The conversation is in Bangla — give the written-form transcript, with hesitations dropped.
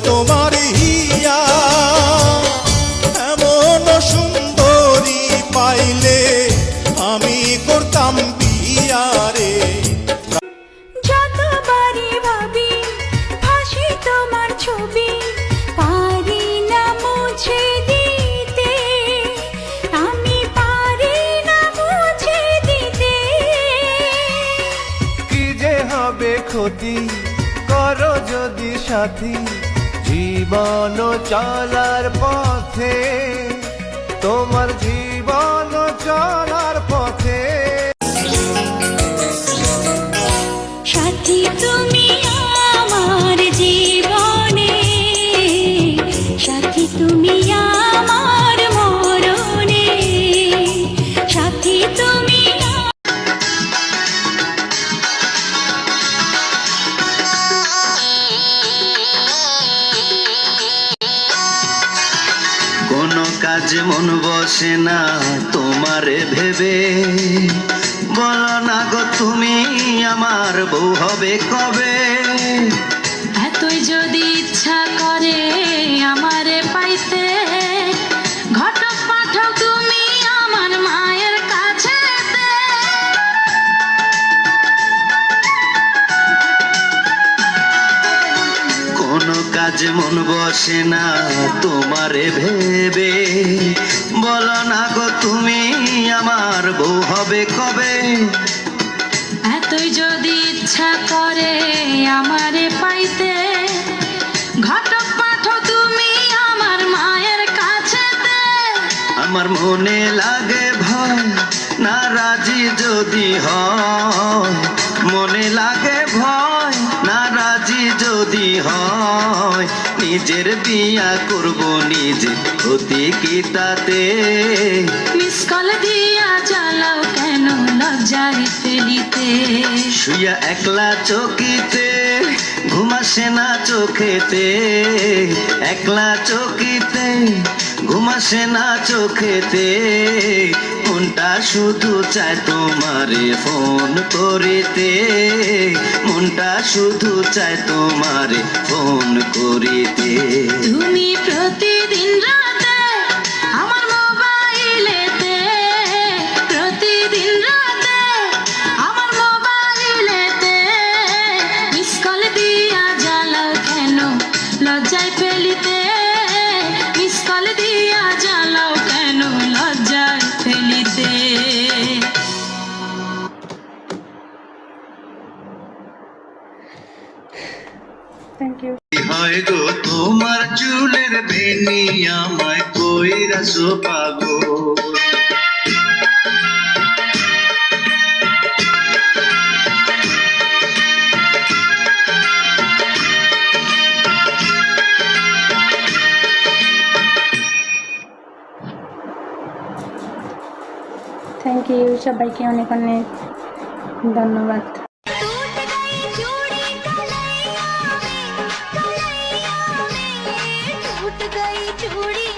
তোমার হিয়া এমন সুন্দরী পাইলে আমি করতাম বিয়া রে। যতবারই ভাবি ভাসি তোমার ছবি, পারি না মুছে দিতে, আমি পারি না মুছে দিতে। কি যে হবে ক্ষতি করো যদি সাথী, জীবন চলার পথে, তোমার জীবন চলার পথে। সাথী তুমি আমার জীবনে, সাথী তুমি আমার মরণে, সাথী তুমি। কোনো কাজে মন বসে না তোমারে ভেবে, বলো না গো তুমি আমার বউ হবে কবে। এতই যদি ইচ্ছা করে আমারে পাইতে, ঘটক পাঠাও তুমি আমার মায়ের কাছে। কোনো কাজে মন বসে না তোমারে ভেবে, বলো না গো তুমি আমার বউ হবে কবে। এতই যদি ইচ্ছা করে আমারে পাইতে, ঘটক পাঠাও তুমি আমার মায়ের কাছে। আমার মনে লাগে ভয় না রাজি যদি হয়, মনে লাগে ভয় না রাজি যদি হয়। নিজের বিয়া করব নিজে হতে কি তাতে। মিস কল দিয়া চালাও কেন লজ্জায় ফেলিতে। শুয়া একলা চকিতে ঘুমাসে না চোখেতে, একলা চকিতে ঘুমাসে না চোখেতে। মনটা শুধু চায় তোমারে ফোন করিতে, মনটা শুধু চায় তোমারে ফোন করিতে। তুমি প্রতিদিন রাতে আমার মোবাইলেতে, প্রতিদিন রাতে আমার মোবাইলেতে মিস কল দিয়া জ্বালাও কেন লজ্জায় ফেলিতে। মিস কল দিয়া জ্বালাও কেন লজ্জায় ফেলিতে। Thank you. হয় গো তোমার চুলের বেনি আমায় কইরাছো পাগল। থ্যাংক ইউ সবাইকে অনেক অনেক ধন্যবাদ। टूट गई चूड़ी